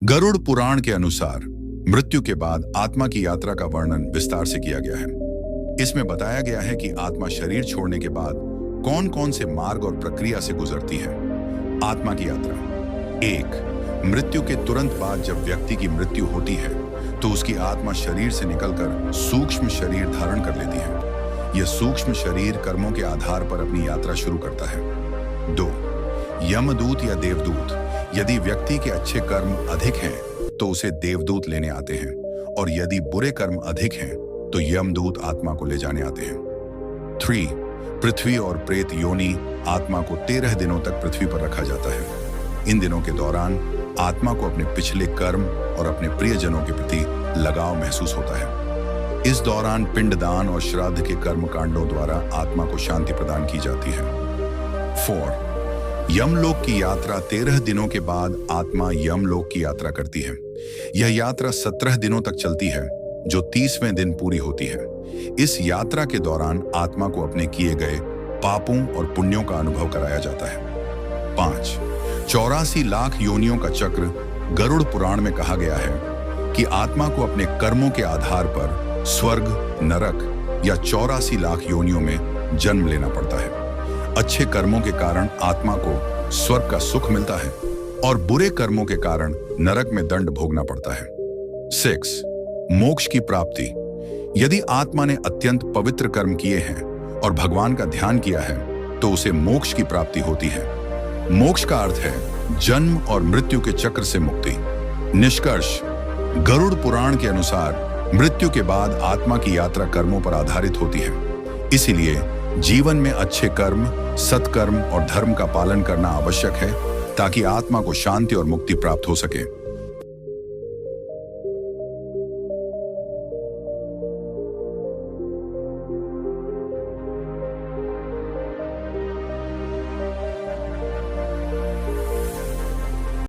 गरुड़ पुराण के अनुसार मृत्यु के बाद आत्मा की यात्रा का वर्णन विस्तार से किया गया है। इसमें बताया गया है कि आत्मा शरीर छोड़ने के बाद कौन कौन से मार्ग और प्रक्रिया से गुजरती है। आत्मा की यात्रा। 1. मृत्यु के तुरंत बाद जब व्यक्ति की मृत्यु होती है तो उसकी आत्मा शरीर से निकलकर सूक्ष्म शरीर धारण कर लेती है। यह सूक्ष्म शरीर कर्मों के आधार पर अपनी यात्रा शुरू करता है। 2. यमदूत या देवदूत। यदि व्यक्ति के अच्छे कर्म अधिक हैं तो उसे देवदूत लेने आते हैं, और यदि बुरे कर्म अधिक हैं तो यमदूत आत्मा को ले जाने आते हैं। 3. पृथ्वी और प्रेत योनि। आत्मा को 13 दिनों तक पृथ्वी पर रखा जाता है। इन दिनों के दौरान आत्मा को अपने पिछले कर्म और अपने प्रियजनों के प्रति लगाव महसूस होता है। इस दौरान पिंडदान और श्राद्ध के कर्म कांडों द्वारा आत्मा को शांति प्रदान की जाती है। 4. यमलोक की यात्रा। 13 दिनों के बाद आत्मा यमलोक की यात्रा करती है। यह यात्रा 17 दिनों तक चलती है, जो 30वें दिन पूरी होती है। इस यात्रा के दौरान आत्मा को अपने किए गए पापों और पुण्यों का अनुभव कराया जाता है। 5. 84 लाख योनियों का चक्र। गरुड़ पुराण में कहा गया है कि आत्मा को अपने कर्मों के आधार पर स्वर्ग, नरक या 84 लाख योनियों में जन्म लेना पड़ता है। अच्छे कर्मों के कारण आत्मा को स्वर्ग का सुख मिलता है और बुरे कर्मों के कारण नरक में दंड भोगना पड़ता है। 6. मोक्ष की प्राप्ति। यदि आत्मा ने अत्यंत पवित्र कर्म किए हैं और भगवान का ध्यान किया है तो उसे मोक्ष की प्राप्ति होती है। मोक्ष का अर्थ है जन्म और मृत्यु के चक्र से मुक्ति। निष्कर्ष, गरुड़ पुराण के अनुसार मृत्यु के बाद आत्मा की यात्रा कर्मों पर आधारित होती है। इसीलिए जीवन में अच्छे कर्म, सत्कर्म और धर्म का पालन करना आवश्यक है ताकि आत्मा को शांति और मुक्ति प्राप्त हो सके।